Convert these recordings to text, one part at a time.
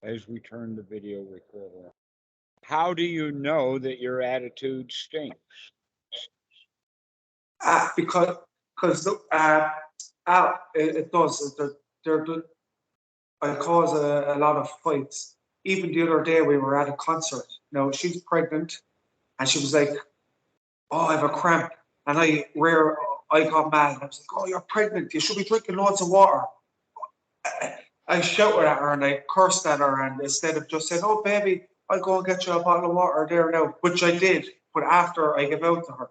as we turn the video recorder on. How do you know that your attitude stinks? Because it does. I cause a lot of fights. Even the other day, we were at a concert. Now, she's pregnant, and she was like, "Oh, I have a cramp," and I got mad. I was like, "Oh, you're pregnant. You should be drinking loads of water." I shouted at her and I cursed at her, and instead of just saying, "Oh, baby, I'll go and get you a bottle of water there now," which I did, but after I gave out to her.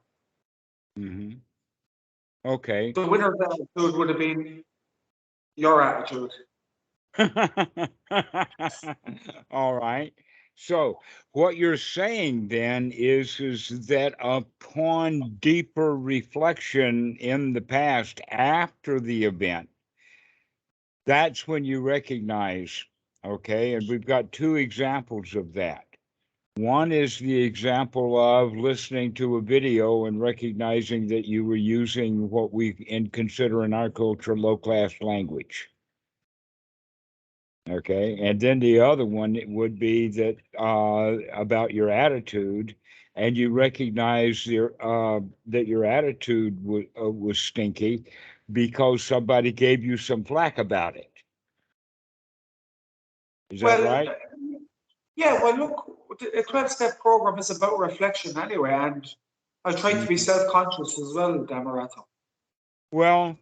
Mm-hmm. Okay. The winner's attitude would have been your attitude. All right. So what you're saying then is that upon deeper reflection in the past after the event, that's when you recognize, okay, and we've got two examples of that. One is the example of listening to a video and recognizing that you were using what we consider in our culture low class language. Okay, and then the other one would be that about your attitude, and you recognize that your attitude was stinky because somebody gave you some flack about it. Is that Well, right? yeah, well, look, a 12-step program is about reflection anyway, and I try to be Mhm. self-conscious as well, Dhammarato. Well,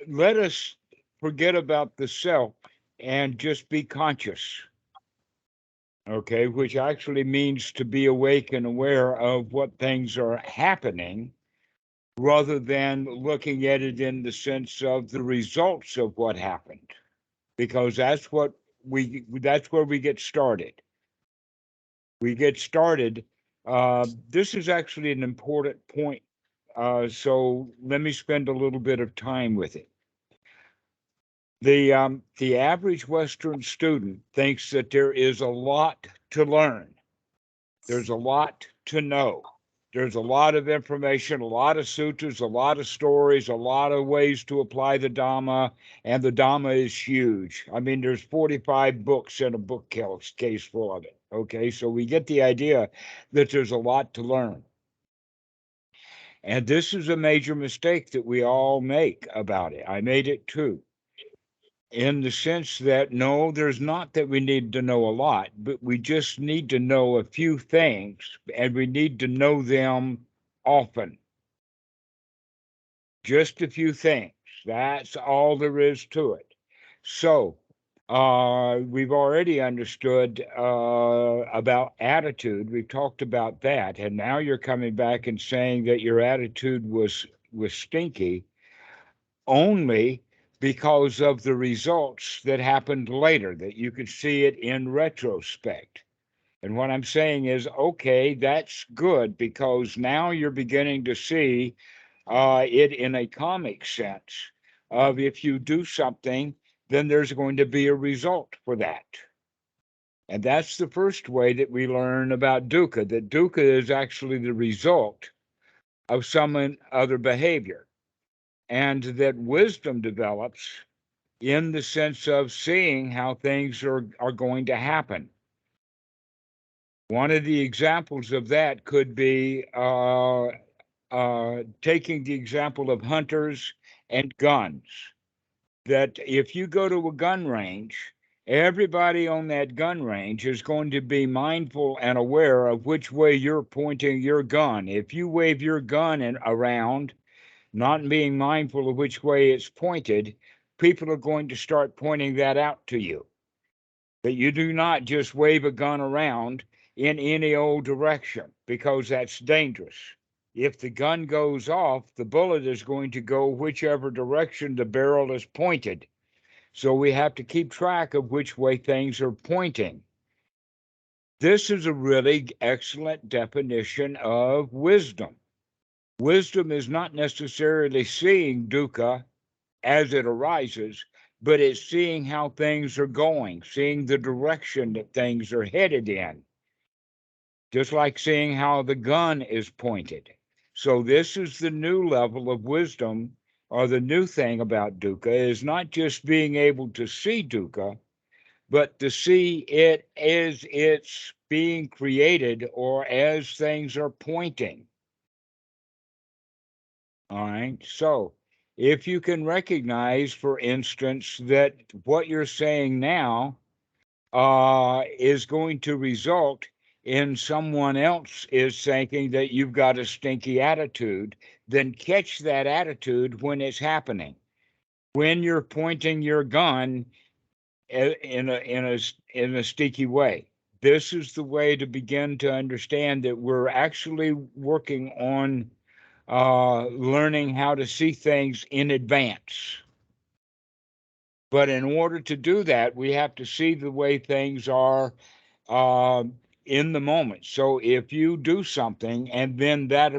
let us forget about the self and just be conscious. Okay, which actually means to be awake and aware of what things are happening rather than looking at it in the sense of the results of what happened, because that's where we get started. We get started. This is actually an important point, so let me spend a little bit of time with it. The average Western student thinks that there is a lot to learn. There's a lot to know. There's a lot of information, a lot of sutras, a lot of stories, a lot of ways to apply the Dhamma, and the Dhamma is huge. I mean, there's 45 books in a bookcase full of it. Okay, so we get the idea that there's a lot to learn. And this is a major mistake that we all make about it. I made it too, in the sense that no, there's not that we need to know a lot, but we just need to know a few things and we need to know them often. Just a few things. That's all there is to it. So, we've already understood about attitude. We've talked about that, and now you're coming back and saying that your attitude was stinky only because of the results that happened later, that you could see it in retrospect. And what I'm saying is, okay, that's good because now you're beginning to see it in a comic sense of if you do something, then there's going to be a result for that. And that's the first way that we learn about dukkha, that dukkha is actually the result of some other behavior, and that wisdom develops in the sense of seeing how things are going to happen. One of the examples of that could be taking the example of hunters and guns. That if you go to a gun range, everybody on that gun range is going to be mindful and aware of which way you're pointing your gun. If you wave your gun around, not being mindful of which way it's pointed, people are going to start pointing that out to you. That you do not just wave a gun around in any old direction because that's dangerous. If the gun goes off, the bullet is going to go whichever direction the barrel is pointed. So we have to keep track of which way things are pointing. This is a really excellent definition of wisdom. Wisdom is not necessarily seeing dukkha as it arises, but it's seeing how things are going, seeing the direction that things are headed in, just like seeing how the gun is pointed. So, this is the new level of wisdom or the new thing about dukkha, is not just being able to see dukkha, but to see it as it's being created or as things are pointing. All right. So if you can recognize, for instance, that what you're saying now is going to result in someone else is thinking that you've got a stinky attitude, then catch that attitude when it's happening. When you're pointing your gun in a sticky way. This is the way to begin to understand that we're actually working on learning how to see things in advance. But in order to do that, we have to see the way things are uh, in the moment. So if you do something and then that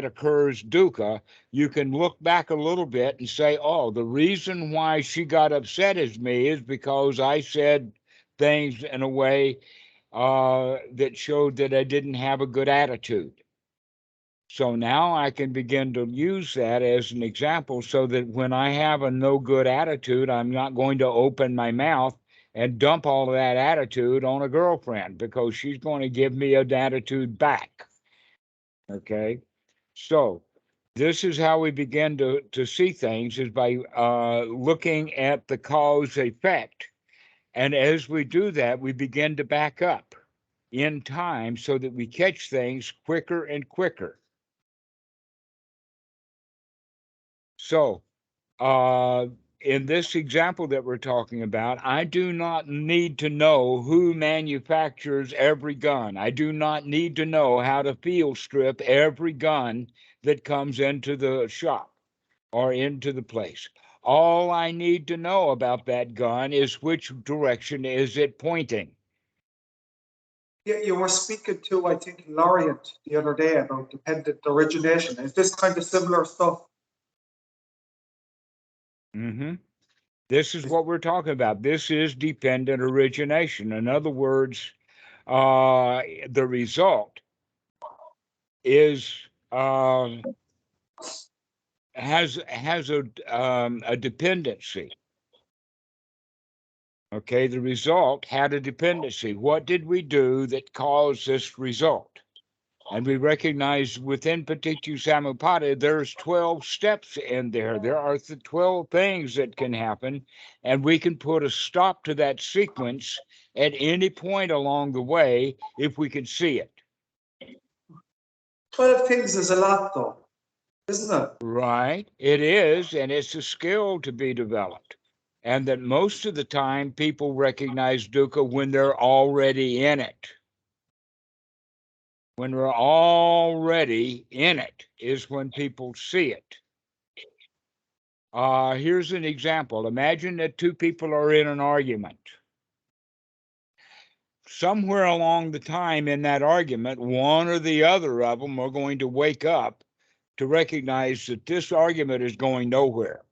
occurs dukkha, you can look back a little bit and say, "Oh, the reason why she got upset at me is because I said things in a way that showed that I didn't have a good attitude." So now I can begin to use that as an example so that when I have a no good attitude, I'm not going to open my mouth and dump all of that attitude on a girlfriend because she's going to give me an attitude back. Okay. So this is how we begin to see things, is by looking at the cause effect. And as we do that, we begin to back up in time so that we catch things quicker and quicker. So, uh, in this example that we're talking about, I do not need to know who manufactures every gun. I do not need to know how to field strip every gun that comes into the shop or into the place. All I need to know about that gun is which direction is it pointing. Yeah, you were speaking to, I think, Lorient the other day about dependent origination. Is this kind of similar stuff? Mm-hmm. This is what we're talking about. This is dependent origination. In other words, the result is has a dependency. Okay, the result had a dependency. What did we do that caused this result? And we recognize within Paticca Samuppada, there's 12 steps in there. There are 12 things that can happen, and we can put a stop to that sequence at any point along the way if we can see it. 12 things is a lot, though, isn't it? Right, it is, and it's a skill to be developed. And that most of the time people recognize dukkha when they're already in it. When we're already in it is when people see it. Here's an example. Imagine that two people are in an argument. Somewhere along the time in that argument, one or the other of them are going to wake up to recognize that this argument is going nowhere.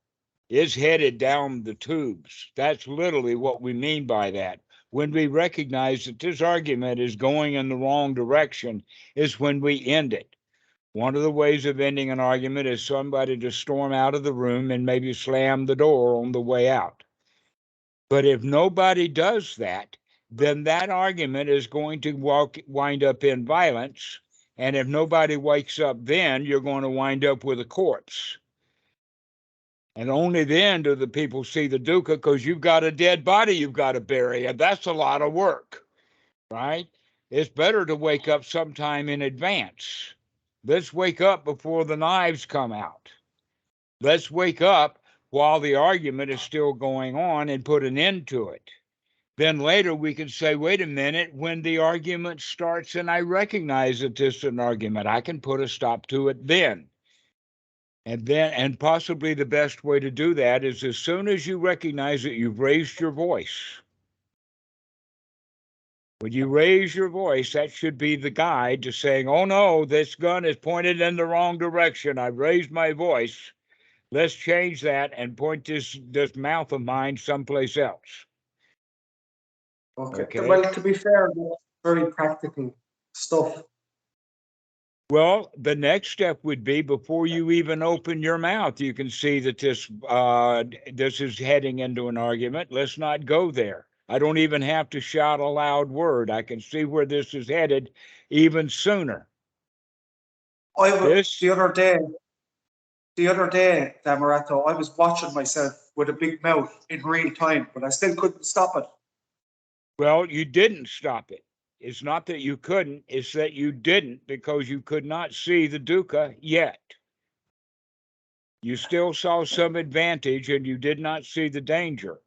It's headed down the tubes. That's literally what we mean by that. When we recognize that this argument is going in the wrong direction, is when we end it. One of the ways of ending an argument is somebody to storm out of the room and maybe slam the door on the way out. But if nobody does that, then that argument is going to wind up in violence. And if nobody wakes up, then you're going to wind up with a corpse. And only then do the people see the dukkha, because you've got a dead body you've got to bury. And that's a lot of work, right? It's better to wake up sometime in advance. Let's wake up before the knives come out. Let's wake up while the argument is still going on and put an end to it. Then later we can say, wait a minute, when the argument starts and I recognize that this is an argument, I can put a stop to it then. And possibly the best way to do that is as soon as you recognize that you've raised your voice. When you raise your voice, that should be the guide to saying, oh no, this gun is pointed in the wrong direction. I've raised my voice. Let's change that and point this mouth of mine someplace else. Okay. Okay. Well, to be fair, that's very practical stuff. Well, the next step would be before you even open your mouth, you can see that this is heading into an argument. Let's not go there. I don't even have to shout a loud word. I can see where this is headed even sooner. This The other day, Dhammarato, I was watching myself with a big mouth in real time, but I still couldn't stop it. Well, you didn't stop it. It's not that you couldn't, it's that you didn't because you could not see the dukkha yet. You still saw some advantage and you did not see the danger.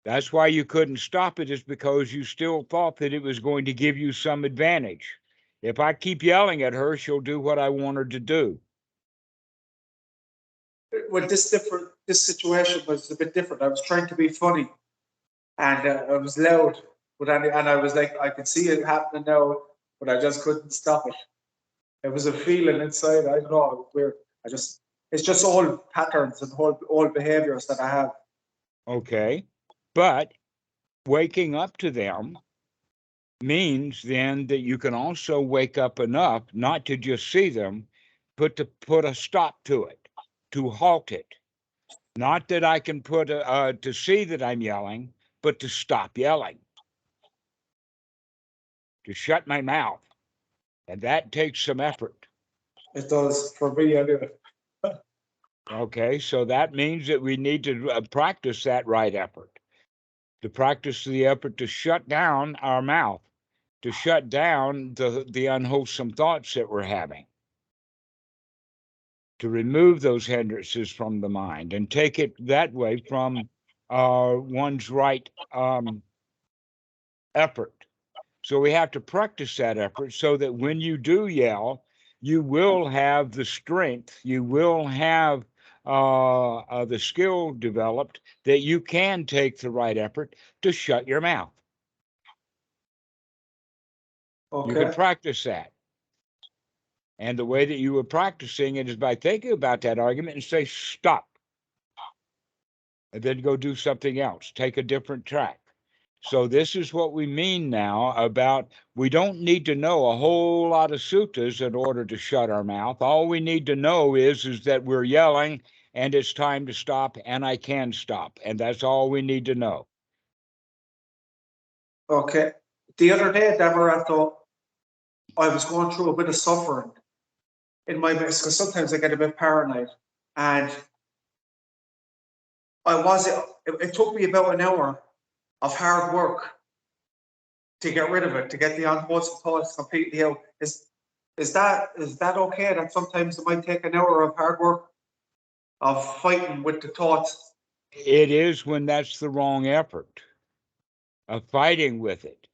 That's why you couldn't stop it, is because you still thought that it was going to give you some advantage. If I keep yelling at her, she'll do what I want her to do. Well, this situation was a bit different. I was trying to be funny, and I was loud, and I was like, I could see it happening now, but I just couldn't stop it. It was a feeling inside. I don't know. It was weird. It's just old patterns and old behaviors that I have. Okay. But waking up to them means then that you can also wake up enough not to just see them, but to put a stop to it, to halt it. Not that I can to see that I'm yelling, but to stop yelling, to shut my mouth. And that takes some effort. It does for me anyway. Okay, so that means that we need to practice that right effort, to practice the effort to shut down our mouth, to shut down the unwholesome thoughts that we're having, to remove those hindrances from the mind and take it that way from one's right effort. So we have to practice that effort so that when you do yell, you will have the strength, you will have the skill developed that you can take the right effort to shut your mouth. You can Okay. practice that. And the way that you were practicing it is by thinking about that argument and say, stop. And then go do something else, take a different track. So this is what we mean now about we don't need to know a whole lot of suttas in order to shut our mouth. All we need to know is that we're yelling and it's time to stop and I can stop. And that's all we need to know. Okay. The other day, Dhammarato, I was going through a bit of suffering in my midst because sometimes I get a bit paranoid. And it took me about an hour of hard work to get rid of it, to get the unwholesome thoughts completely out. Is that okay? That sometimes it might take an hour of hard work of fighting with the thoughts. It is when that's the wrong effort of fighting with it.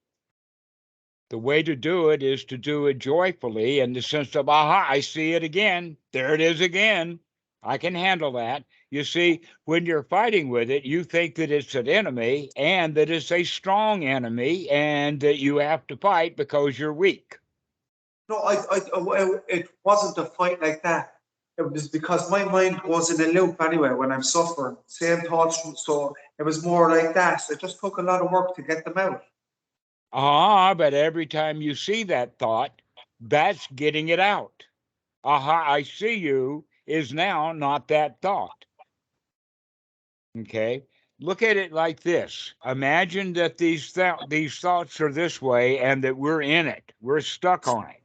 The way to do it is to do it joyfully in the sense of, aha, I see it again. There it is again. I can handle that. You see, when you're fighting with it, you think that it's an enemy and that it's a strong enemy and that you have to fight because you're weak. No, it wasn't a fight like that. It was because my mind goes in a loop anyway when I'm suffering. Same thoughts. So it was more like that. It just took a lot of work to get them out. But every time you see that thought, that's getting it out. Aha, I see you is now not that thought. Okay. Look at it like this. Imagine that these thoughts are this way and that we're in it. We're stuck on it.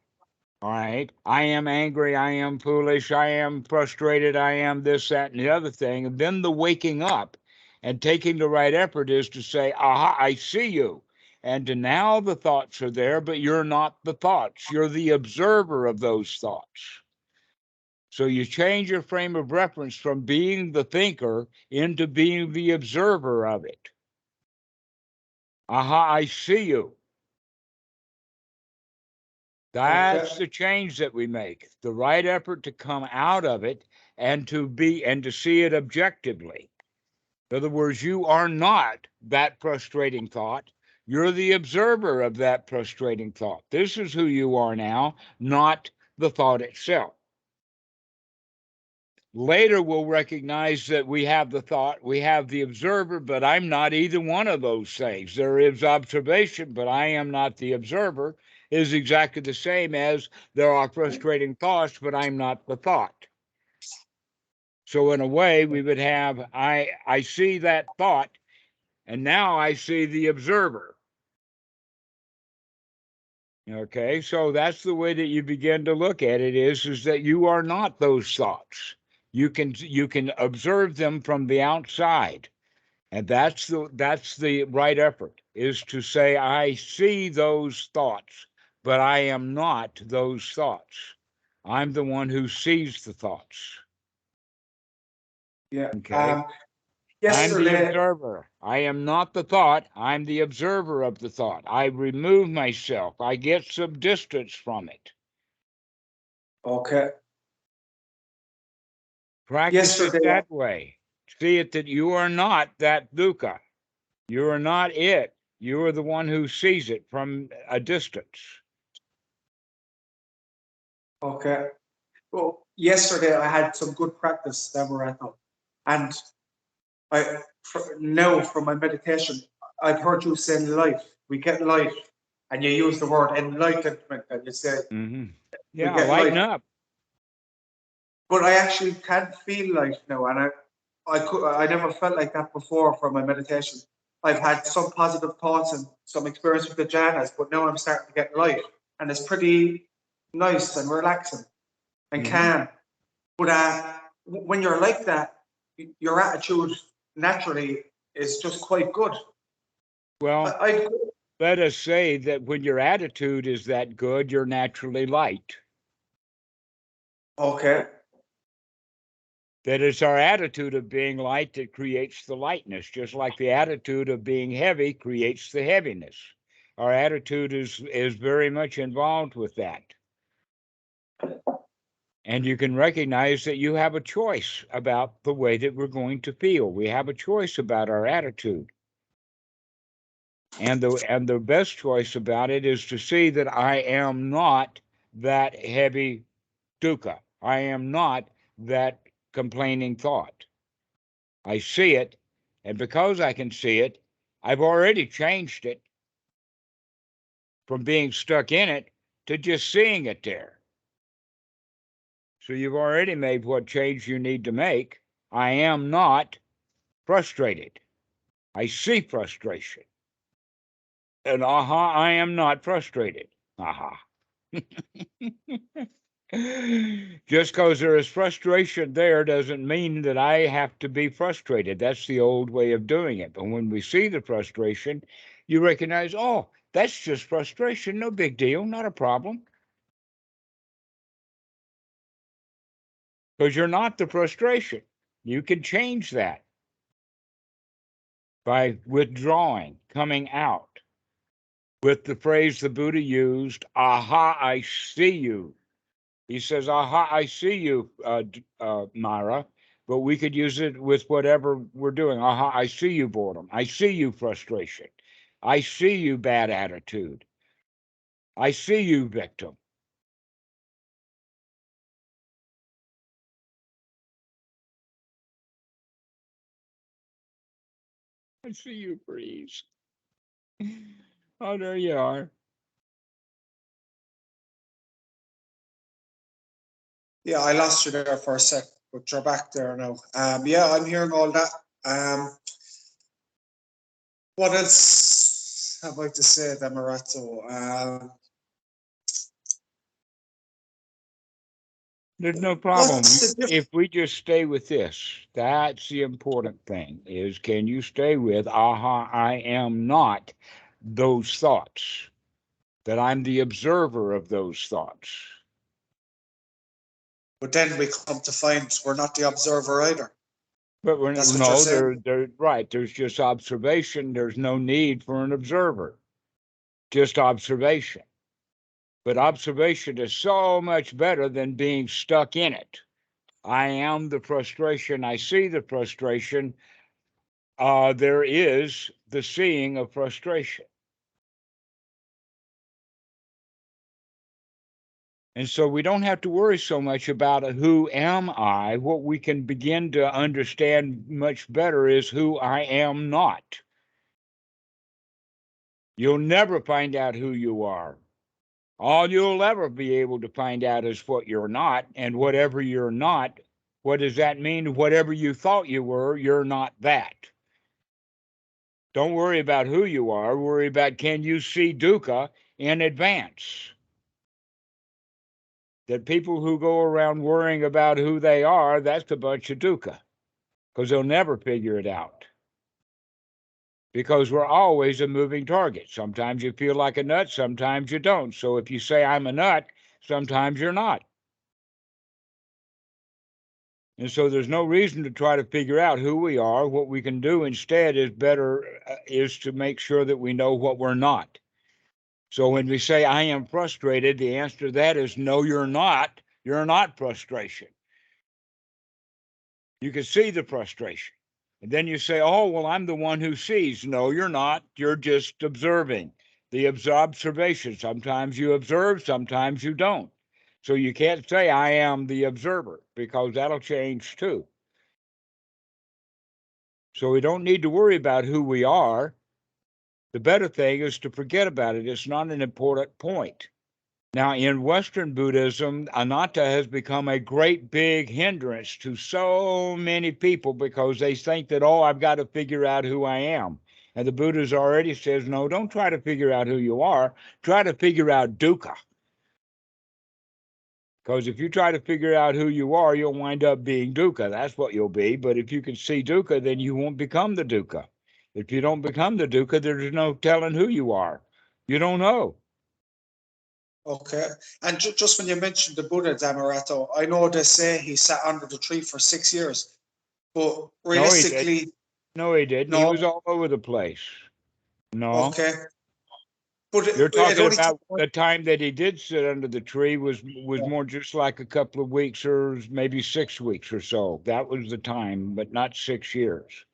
All right. I am angry. I am foolish. I am frustrated. I am this, that, and the other thing. And then the waking up and taking the right effort is to say, aha, I see you. And now the thoughts are there, but you're not the thoughts. You're the observer of those thoughts. So you change your frame of reference from being the thinker into being the observer of it. Aha, I see you. That's the change that we make. The right effort to come out of it and to see it objectively. In other words, you are not that frustrating thought. You're the observer of that frustrating thought. This is who you are now, not the thought itself. Later, we'll recognize that we have the thought, we have the observer, but I'm not either one of those things. There is observation, but I am not the observer. is exactly the same as there are frustrating thoughts, but I'm not the thought. So in a way, we would have, I see that thought, and now I see the observer. Okay, so that's the way that you begin to look at it, is that you are not those thoughts. You can observe them from the outside. And that's the right effort, is to say, I see those thoughts, but I am not those thoughts. I'm the one who sees the thoughts. Yeah. Okay. I'm the Yesterday. observer. I am not the thought. I'm the observer of the thought. I remove myself. I get some distance from it. Okay. Practice it Yesterday. that way. See it that you are not that dukkha. You are not it. You are the one who sees it from a distance. Okay. Well, yesterday I had some good practice, Dhammarato, and now from my meditation, I've heard you say life. We get life, and you use the word enlightenment, and you say we Yeah, get lighten life. up. But I actually can't feel life now, and I never felt like that before from my meditation. I've had some positive thoughts and some experience with the jhanas, but now I'm starting to get life, and it's pretty nice and relaxing and calm. But when you're like that, your attitude naturally is just quite good. Well, let us say that when your attitude is that good, you're naturally light. Okay. That it's our attitude of being light that creates the lightness, just like the attitude of being heavy creates the heaviness. Our attitude is very much involved with that. And you can recognize that you have a choice about the way that we're going to feel. We have a choice about our attitude. And the best choice about it is to see that I am not that heavy dukkha. I am not that complaining thought. I see it, and because I can see it, I've already changed it from being stuck in it to just seeing it there. So you've already made what change you need to make. I am not frustrated. I see frustration. And I am not frustrated. Aha. Just because there is frustration there doesn't mean that I have to be frustrated. That's the old way of doing it. But when we see the frustration, you recognize, oh, that's just frustration. No big deal. Not a problem. Because you're not the frustration. You can change that by withdrawing, coming out with the phrase the Buddha used, aha, I see you. He says, aha, I see you, Mara, but we could use it with whatever we're doing. Aha, I see you, boredom. I see you, frustration. I see you, bad attitude. I see you, victim. I see you, breeze. Oh, there you are. Yeah, I lost you there for a sec, but you're back there now. Yeah, I'm hearing all that. What else have I to say, Dhammarato? There's no problem. The If we just stay with this, that's the important thing, is can you stay with, aha, I am not those thoughts, that I'm the observer of those thoughts. But then we come to find we're not the observer either. But we're, That's what you're no, saying. they're right. There's just observation. There's no need for an observer, just observation. But observation is so much better than being stuck in it. I am the frustration. I see the frustration. There is the seeing of frustration. And so we don't have to worry so much about who am I. What we can begin to understand much better is who I am not. You'll never find out who you are. All you'll ever be able to find out is what you're not, and whatever you're not, what does that mean? Whatever you thought you were, you're not that. Don't worry about who you are. Worry about, can you see dukkha in advance? That people who go around worrying about who they are, that's a bunch of dukkha, because they'll never figure it out. Because we're always a moving target. Sometimes you feel like a nut, sometimes you don't. So if you say, I'm a nut, sometimes you're not. And so there's no reason to try to figure out who we are. What we can do instead is is to make sure that we know what we're not. So when we say, I am frustrated, the answer to that is, no, you're not. You're not frustration. You can see the frustration. And then you say, oh, well, I'm the one who sees. No, you're not. You're just observing. The observation. Sometimes you observe, sometimes you don't. So you can't say, I am the observer, because that'll change too. So we don't need to worry about who we are. The better thing is to forget about it. It's not an important point. Now, in Western Buddhism, anatta has become a great big hindrance to so many people because they think that, oh, I've got to figure out who I am. And the Buddha already says, no, don't try to figure out who you are. Try to figure out dukkha. Because if you try to figure out who you are, you'll wind up being dukkha. That's what you'll be. But if you can see dukkha, then you won't become the dukkha. If you don't become the dukkha, there's no telling who you are. You don't know. Okay. And just when you mentioned the Buddha, Dhammarato, I know they say he sat under the tree for 6 years, but No, he didn't. realistically, No, he didn't. He no. was all over the place. No. Okay. But You're it talking only took about the time that he did sit under the tree was more just like a couple of weeks or maybe 6 weeks or so. That was the time, but not 6 years.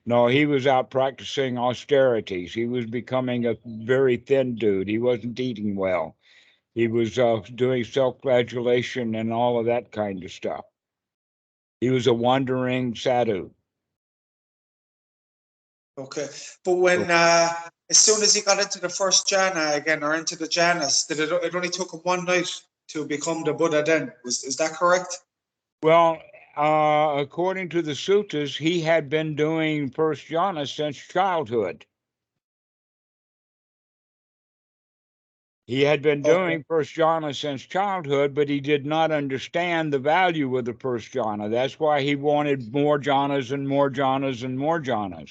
No, he was out practicing austerities. He was becoming a very thin dude. He wasn't eating well. He was doing self-flagellation and all of that kind of stuff. He was a wandering sadhu. Okay. But when, as soon as he got into the first jhana again, or into the jhanas, it only took him one night to become the Buddha then? Is that correct? Well, according to the suttas, he had been doing first jhana since childhood. He had been Okay. doing first jhana since childhood, but he did not understand the value of the first jhana. That's why he wanted more jhanas and more jhanas and more jhanas.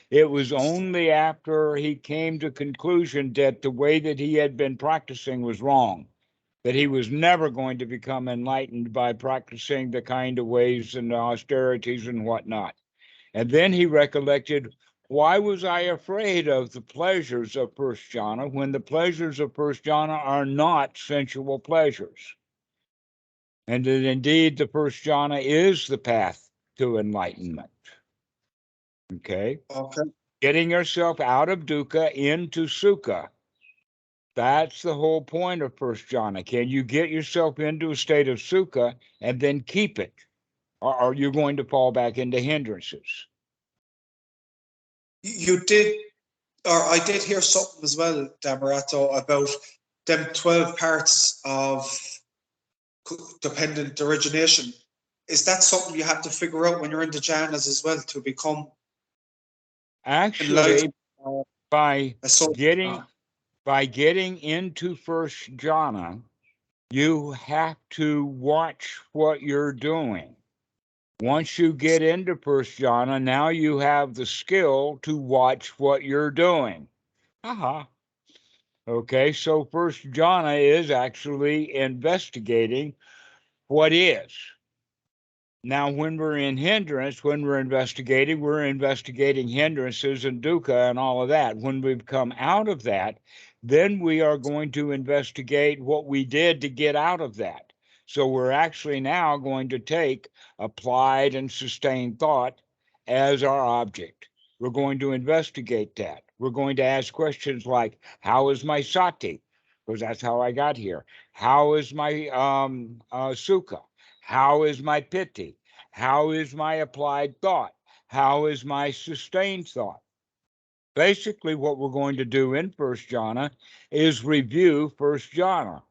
It was only after he came to conclusion that the way that he had been practicing was wrong, that he was never going to become enlightened by practicing the kind of ways and austerities and whatnot. And then he recollected, why was I afraid of the pleasures of first jhana when the pleasures of first jhana are not sensual pleasures? And that indeed the first jhana is the path to enlightenment. Okay? Okay. Getting yourself out of dukkha into sukha. That's the whole point of first jhana. Can you get yourself into a state of sukha and then keep it? Or are you going to fall back into hindrances? You did, or I did hear something as well, Dhammarato, about them 12 parts of dependent origination. Is that something you have to figure out when you're in the jhanas as well to become enlightened? Actually, by So, getting into first jhana, you have to watch what you're doing. Once you get into first jhana, now you have the skill to watch what you're doing. Aha. Okay, so first jhana is actually investigating what is. Now, when we're in hindrance, when we're investigating hindrances and dukkha and all of that. When we've come out of that, then we are going to investigate what we did to get out of that. So we're actually now going to take applied and sustained thought as our object. We're going to investigate that. We're going to ask questions like, how is my sati? Because that's how I got here. How is my sukha? How is my piti? How is my applied thought? How is my sustained thought? Basically, what we're going to do in first jhana is review first jhana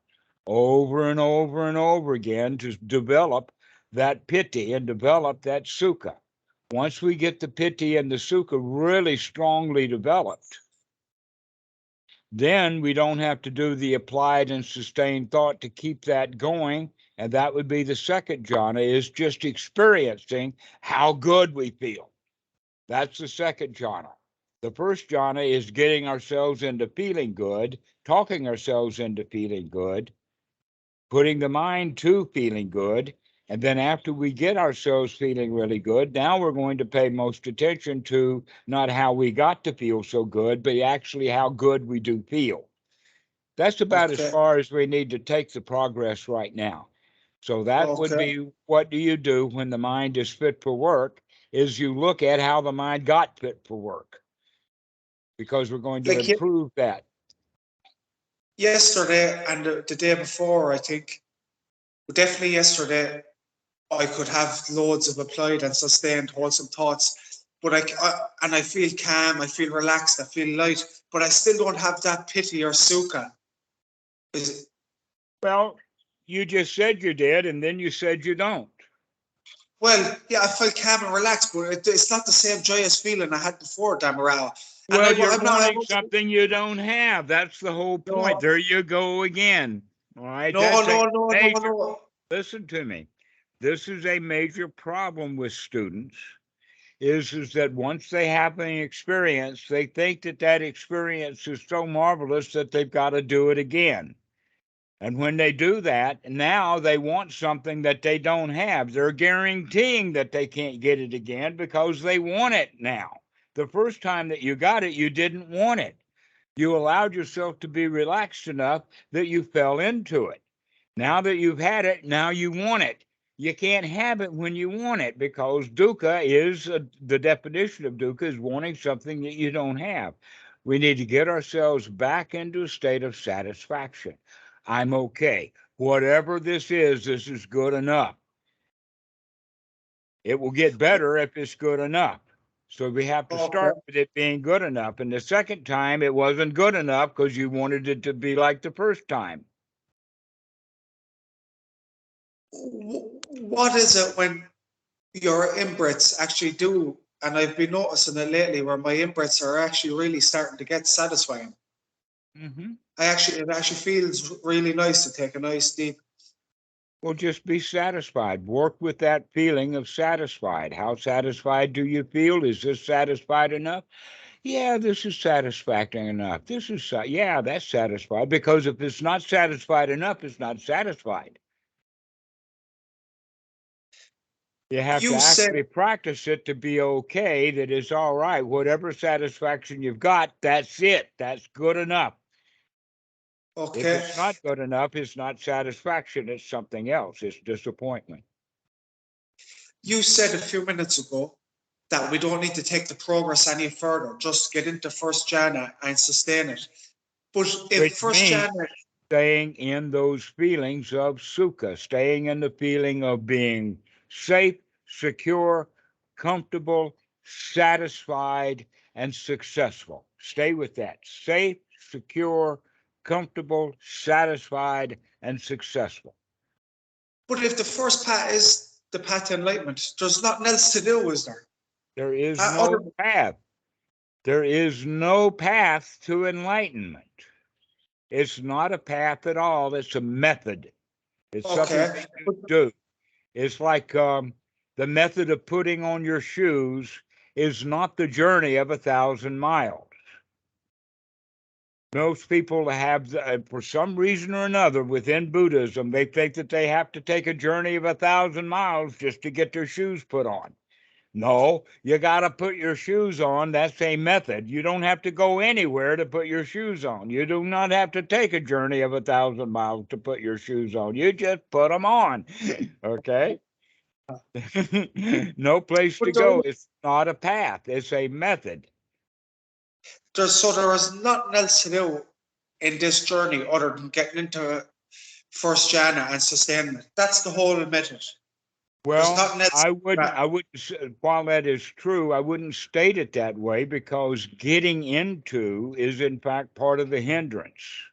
over and over and over again to develop that piti and develop that sukha. Once we get the piti and the sukha really strongly developed, then we don't have to do the applied and sustained thought to keep that going. And that would be the second jhana, is just experiencing how good we feel. That's the second jhana. The first jhana is getting ourselves into feeling good, talking ourselves into feeling good, putting the mind to feeling good. And then after we get ourselves feeling really good, now we're going to pay most attention to not how we got to feel so good, but actually how good we do feel. That's about as Okay. far as we need to take the progress right now. So that would Okay. be, what do you do when the mind is fit for work, is you look at how the mind got fit for work, because we're going to Like improve that. yesterday and the day before, I think, definitely yesterday, I could have loads of applied and sustained wholesome thoughts, but and I feel calm, I feel relaxed, I feel light, but I still don't have that pity or sukha. Is, Well, you just said you did, and then you said you don't. well, yeah, I felt calm and relaxed, but it's not the same joyous feeling I had before, Dhammarato. And Well, you're I'm not, I wanting wasn't, something you don't have. That's the whole point. no, There you go again. All right. no, That's a no, no, no, major, no. listen to me. This is a major problem with students, is that once they have an experience, they think that that experience is so marvelous that they've got to do it again. And when they do that, now they want something that they don't have. They're guaranteeing that they can't get it again because they want it now. The first time that you got it, you didn't want it. You allowed yourself to be relaxed enough that you fell into it. Now that you've had it, now you want it. You can't have it when you want it, because dukkha is the definition of dukkha is wanting something that you don't have. We need to get ourselves back into a state of satisfaction. I'm okay. Whatever this is good enough. It will get better if it's good enough. So we have to Okay. start with it being good enough. And the second time, it wasn't good enough because you wanted it to be like the first time. What is it when your in-breaths actually do, and I've been noticing it lately where my in-breaths are actually really starting to get satisfying. Mm-hmm. It actually feels really nice to take a nice deep. Well, just be satisfied. Work with that feeling of satisfied. How satisfied do you feel? Is this satisfied enough? Yeah, this is satisfying enough. Yeah, that's satisfied. Because if it's not satisfied enough, it's not satisfied. You have to You said, actually practice it to be okay, that it's all right. Whatever satisfaction you've got, that's it. That's good enough. If okay, it's not good enough, it's not satisfaction. It's something else. It's disappointment. you said a few minutes ago that we don't need to take the progress any further, just get into first jhana and sustain it. But if Which first means jhana, staying in those feelings of sukha, staying in the feeling of being safe, secure, comfortable, satisfied, and successful. Stay with that. Safe, secure, comfortable, satisfied, and successful. but if the first path is the path to enlightenment, there's nothing else to do, is there? There is Other, no path. There is no path to enlightenment. It's not a path at all. It's a method. It's something okay, that you but do. It's like the method of putting on your shoes is not the journey of 1,000 miles. Most people have, for some reason or another, within Buddhism, they think that they have to take a journey of 1,000 miles just to get their shoes put on. No, you got to put your shoes on. That's a method. You don't have to go anywhere to put your shoes on. You do not have to take a journey of 1,000 miles to put your shoes on. You just put them on. Okay. No place to but there go. is, It's not a path. It's a method. there is nothing else to do in this journey other than getting into first jhana and sustainment. That's the whole method. There's Well, nothing else. while that is true, I wouldn't state it that way because getting into is in fact part of the hindrance.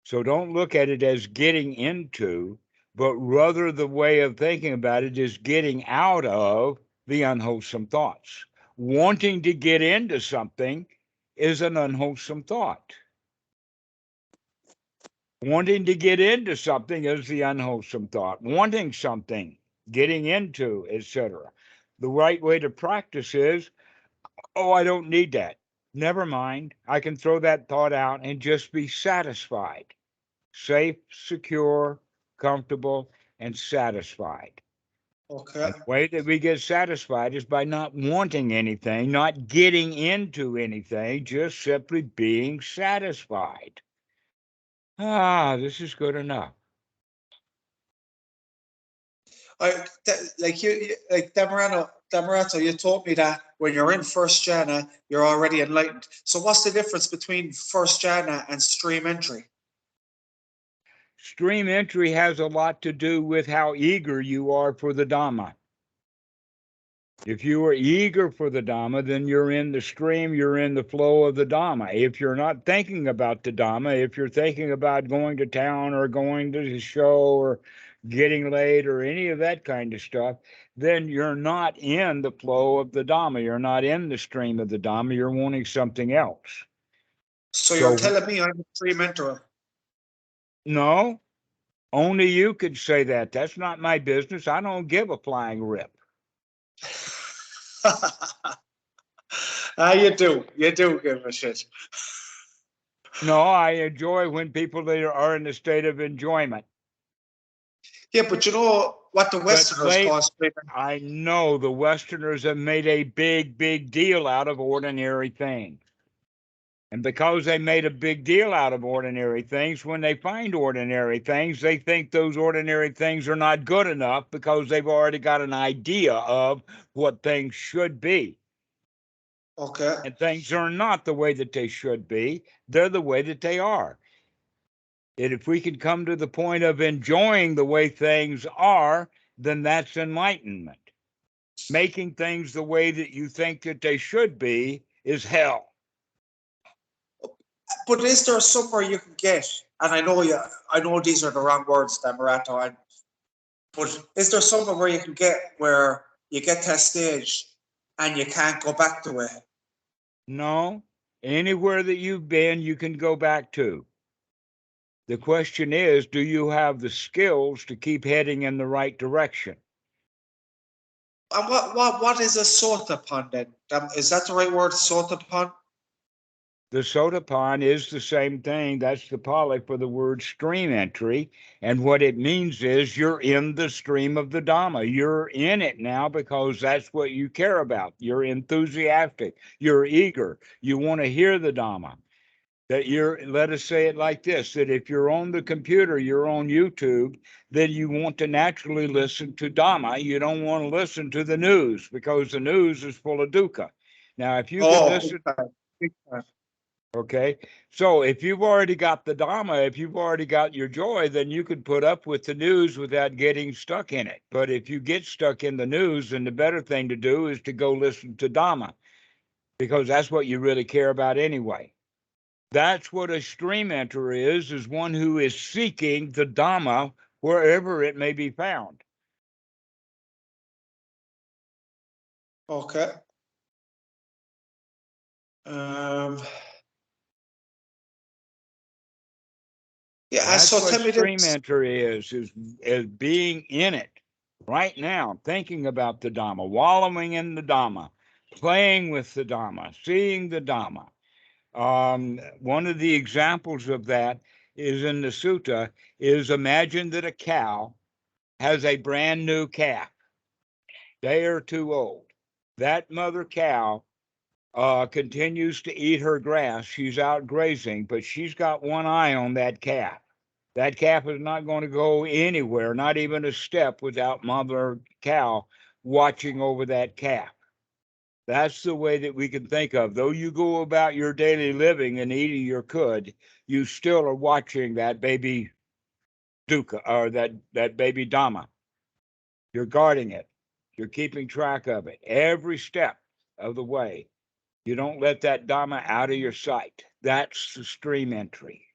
So don't look at it as getting into, but rather the way of thinking about it is getting out of the unwholesome thoughts. Wanting to get into something is an unwholesome thought. Wanting to get into something is the unwholesome thought. Wanting something, getting into, etc. The right way to practice is, oh, I don't need that. Never mind. I can throw that thought out and just be satisfied. Safe, secure, comfortable, and satisfied. Okay. And the way that we get satisfied is by not wanting anything, not getting into anything, just simply being satisfied. This is good enough. Like Dhammarato, you told me that when you're in first jhana, you're already enlightened. So what's the difference between first jhana and stream entry? Stream entry has a lot to do with how eager you are for the Dhamma. If you are eager for the Dhamma, then you're in the stream, you're in the flow of the Dhamma. If you're not thinking about the Dhamma, if you're thinking about going to town or going to the show or getting late or any of that kind of stuff, then you're not in the flow of the Dhamma. You're not in the stream of the Dhamma. You're wanting something else. So you're So, telling me I'm a stream enterer? no, only you could say that. That's not my business. I don't give a flying rip. You do. You do give a shit. No, I enjoy when people are in a state of enjoyment. Yeah, but you know what the Westerners call stream entry? I know the Westerners have made a big, big deal out of ordinary things. And because they made a big deal out of ordinary things, when they find ordinary things, they think those ordinary things are not good enough because they've already got an idea of what things should be. Okay. And things are not the way that they should be, they're the way that they are. And if we can come to the point of enjoying the way things are, then that's enlightenment. Making things the way that you think that they should be is hell. But is there somewhere you can get? And I know these are the wrong words, Dhammarato. But is there somewhere where you can get where you get to a stage and you can't go back to it? No, anywhere that you've been, you can go back to. The question is, do you have the skills to keep heading in the right direction? And what is a sotapan then? Is that the right word, sotapan? The sotapan is the same thing. That's the Pali for the word stream entry. And what it means is you're in the stream of the Dhamma. You're in it now because that's what you care about. You're enthusiastic. You're eager. You want to hear the Dhamma. Let us say it like this, that if you're on the computer, you're on YouTube, then you want to naturally listen to Dhamma. You don't want to listen to the news because the news is full of dukkha. Now, if you can listen, Big time. okay, so if you've already got the Dhamma, if you've already got your joy, then you can put up with the news without getting stuck in it. But if you get stuck in the news, then the better thing to do is to go listen to Dhamma because that's what you really care about anyway. That's what a stream enter is one who is seeking the Dhamma wherever it may be found. Okay. Yeah, That's so what tell me stream this. enter is being in it right now, thinking about the Dhamma, wallowing in the Dhamma, playing with the Dhamma, seeing the Dhamma. One of the examples of that is in the sutta is imagine that a cow has a brand new calf, day or two old. That mother cow continues to eat her grass. She's out grazing, but she's got one eye on that calf. That calf is not going to go anywhere, not even a step, without mother cow watching over that calf. That's the way that we can think of. Though you go about your daily living and eating your cud, you still are watching that baby dukkha, or that baby Dhamma. You're guarding it. You're keeping track of it every step of the way. You don't let that Dhamma out of your sight. That's the stream entry.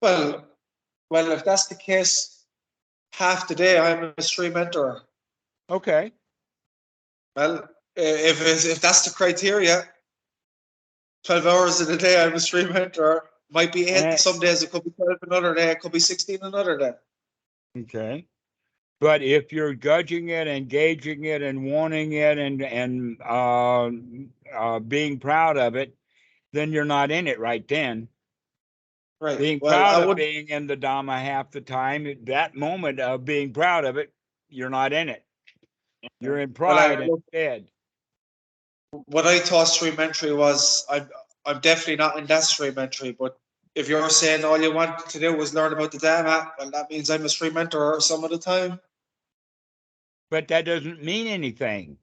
Well, if that's the case, half the day I'm a stream enterer. Okay. Well, if that's the criteria, 12 hours in a day I'm a stream enterer. Might be 8 some days, it could be 12 another day, it could be 16 another day. Okay. But if you're judging it, engaging it, and wanting it, and being proud of it, then you're not in it right then. Right. Being Well, proud of being in the Dhamma half the time, that moment of being proud of it, you're not in it. You're in pride instead. What I thought stream entry was, I'm definitely not in that stream entry, but if you're saying all you want to do was learn about the Dhamma, well, that means I'm a stream enterer some of the time. But that doesn't mean anything.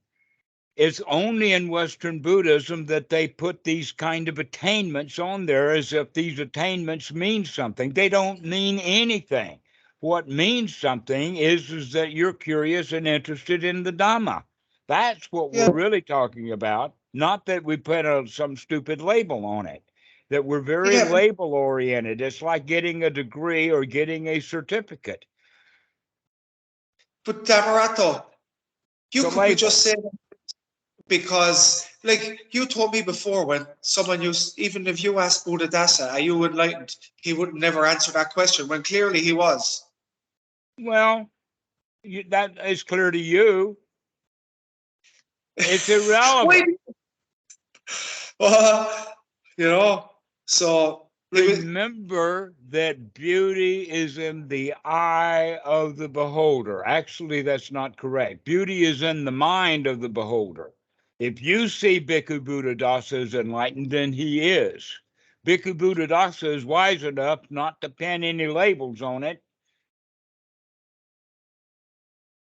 It's only in Western Buddhism that they put these kind of attainments on there as if these attainments mean something. They don't mean anything. What means something is that you're curious and interested in the Dhamma. That's what we're really talking about, not that we put some stupid label on it, that we're very label oriented. It's like getting a degree or getting a certificate. But Dhammarato, you could be just saying, because like you told me before, when someone even if you asked Buddhadasa, are you enlightened, he would never answer that question when clearly he was. Well, that is clear to you. It's irrelevant. So remember that beauty is in the eye of the beholder. Actually, that's not correct. Beauty is in the mind of the beholder. If you see Bhikkhu Buddhadasa as enlightened, then he is. Bhikkhu Buddhadasa is wise enough not to pen any labels on it.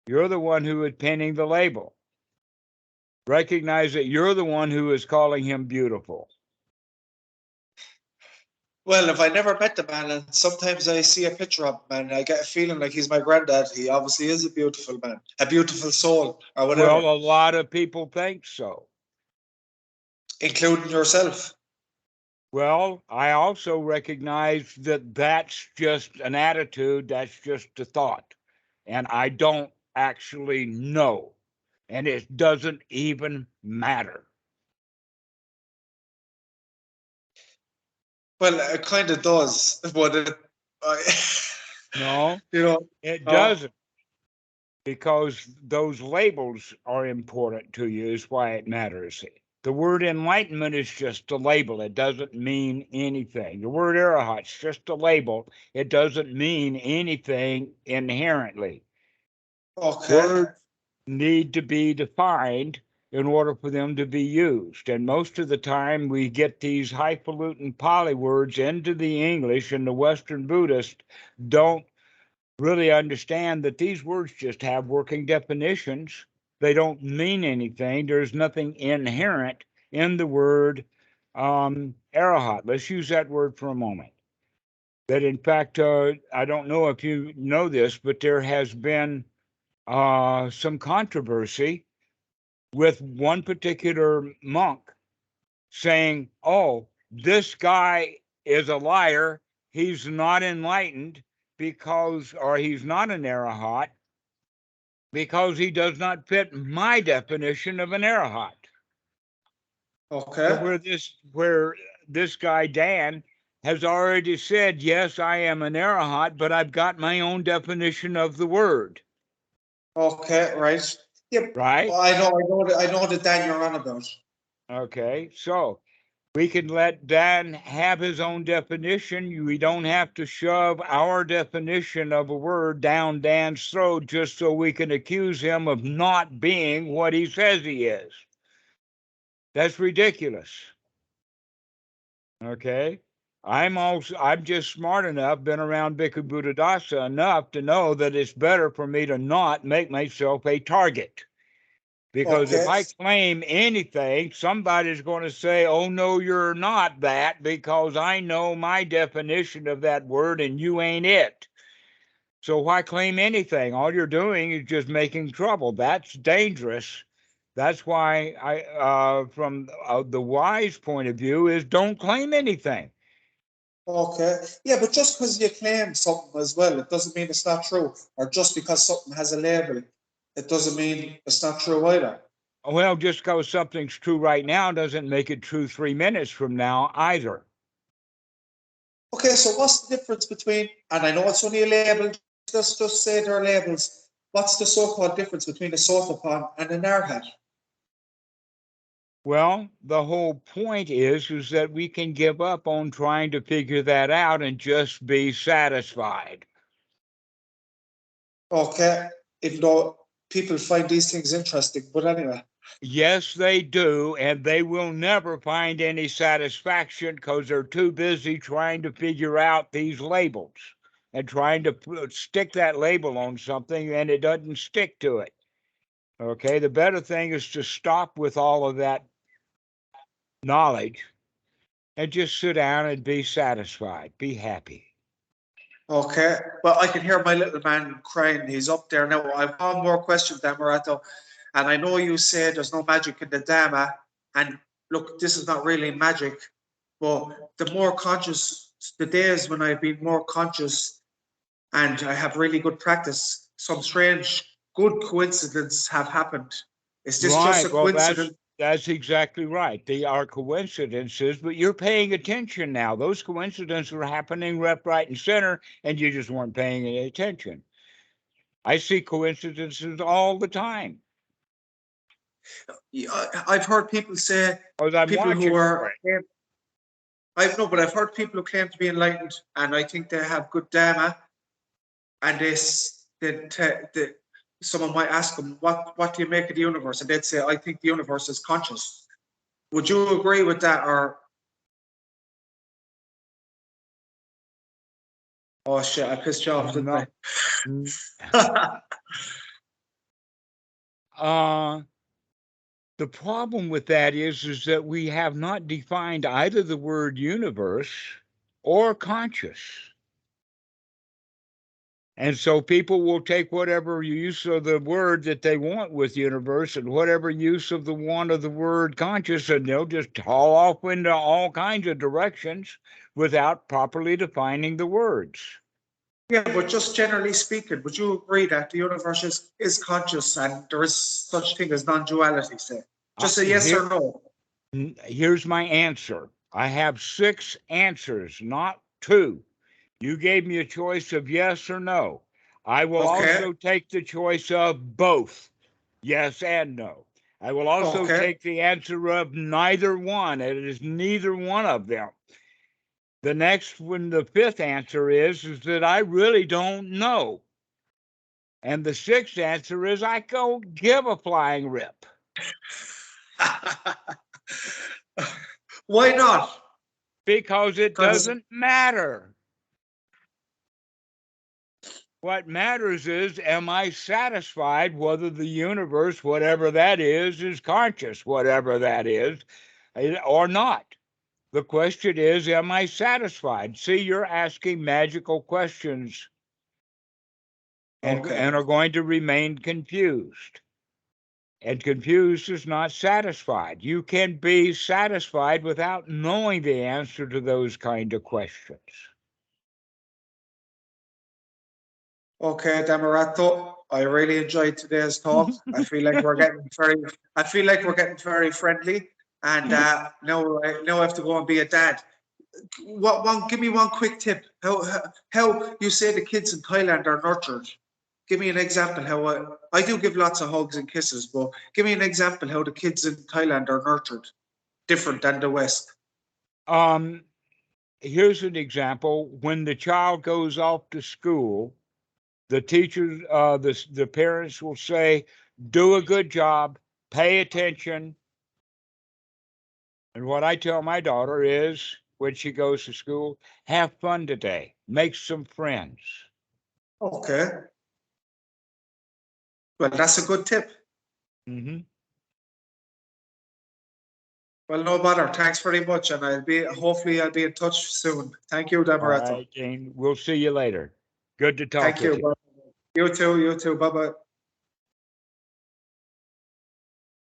You're the one who is penning the label. Recognize that you're the one who is calling him beautiful. Well, if I never met the man, and sometimes I see a picture of him and I get a feeling like he's my granddad, he obviously is a beautiful man, a beautiful soul, or whatever. Well, a lot of people think so. Including yourself. Well, I also recognize that that's just an attitude, that's just a thought. And I don't actually know. And it doesn't even matter. Well, it kind of does, but no, it doesn't. Because those labels are important to you, is why it matters. The word enlightenment is just a label. It doesn't mean anything. The word arahat's just a label. It doesn't mean anything inherently. Okay. Words need to be defined in order for them to be used. And most of the time we get these highfalutin Pali words into the English, and the Western Buddhists don't really understand that these words just have working definitions. They don't mean anything. There's nothing inherent in the word arahat. Let's use that word for a moment. That in fact, I don't know if you know this, but there has been some controversy with one particular monk saying, oh, this guy is a liar. He's not enlightened or he's not an arahat because he does not fit my definition of an arahat. Okay. So where this guy, Dan, has already said, yes, I am an arahat, but I've got my own definition of the word. Okay, right. Yep. Right? I know the Dan you're on about. Okay, so we can let Dan have his own definition. We don't have to shove our definition of a word down Dan's throat just so we can accuse him of not being what he says he is. That's ridiculous. Okay? I'm just smart enough, been around Bhikkhu Buddhadasa enough to know that it's better for me to not make myself a target. Because if Okay. I claim anything, somebody's going to say, oh, no, you're not that, because I know my definition of that word and you ain't it. So why claim anything? All you're doing is just making trouble. That's dangerous. That's why from the wise point of view, is don't claim anything. Okay. Yeah, but just because you claim something as well, it doesn't mean it's not true. Or just because something has a label, it doesn't mean it's not true either. Well, just because something's true right now doesn't make it true 3 minutes from now either. Okay, so what's the difference between, and I know it's only a label, just say they're labels. What's the so-called difference between a sotapon and an arhat? Well, the whole point is that we can give up on trying to figure that out and just be satisfied. Okay, even though people find these things interesting, but anyway. Yes, they do, and they will never find any satisfaction because they're too busy trying to figure out these labels and trying to stick that label on something, and it doesn't stick to it. Okay, the better thing is to stop with all of that knowledge and just sit down and be satisfied, be happy. Okay, well, I can hear my little man crying. He's up there now. I've one more question, Dhammarato. And I know you say there's no magic in the Dhamma. And look, this is not really magic, but the more conscious, the days when I've been more conscious and I have really good practice, some strange good coincidence have happened. Is this just a Right. Well, coincidence? that's exactly right. They are coincidences, but you're paying attention now. Those coincidences were happening left, right, and center, and you just weren't paying any attention. I see coincidences all the time I've heard people say, because I'm people who watching for are, it. I've no, but I've heard people who claim to be enlightened, and I think they have good Dhamma, and someone might ask them, what do you make of the universe? And they'd say, I think the universe is conscious. Would you agree with that? Or, oh shit, I pissed you off, didn't No. I? The problem with that is that we have not defined either the word universe or conscious. And so people will take whatever use of the word that they want with universe and whatever use of the want of the word conscious, and they'll just haul off into all kinds of directions without properly defining the words. Yeah, but just generally speaking, would you agree that the universe is conscious and there is such thing as non-duality, say? Just a yes or no. Here's my answer. I have 6 answers, not 2. You gave me a choice of yes or no. I will Okay, also take the choice of both, yes and no. I will also okay, take the answer of neither one. It is neither one of them. The next one, the 5th answer is that I really don't know. And the 6th answer is I don't give a flying rip. Why not? Because it Because doesn't matter. What matters is, am I satisfied whether the universe, whatever that is conscious, whatever that is, or not? The question is, am I satisfied? See, you're asking magical questions and okay, are going to remain confused. And confused is not satisfied. You can be satisfied without knowing the answer to those kind of questions. okay, Dhammarato. I really enjoyed today's talk. I feel like we're getting very friendly. And now I have to go and be a dad. Give me one quick tip. How you say the kids in Thailand are nurtured? Give me an example how I do give lots of hugs and kisses, but give me an example how the kids in Thailand are nurtured, different than the West. Um, Here's an example. When the child goes off to school, the teachers, the parents will say, do a good job, pay attention. And what I tell my daughter is, when she goes to school, have fun today, make some friends. Okay, well that's a good tip. Mm-hmm. Well, no bother. Thanks very much, and hopefully I'll be in touch soon. Thank you, All Dhammarato. right, Gene. We'll see you later. Good to talk Thank with you. you. You too. You too. Bye bye.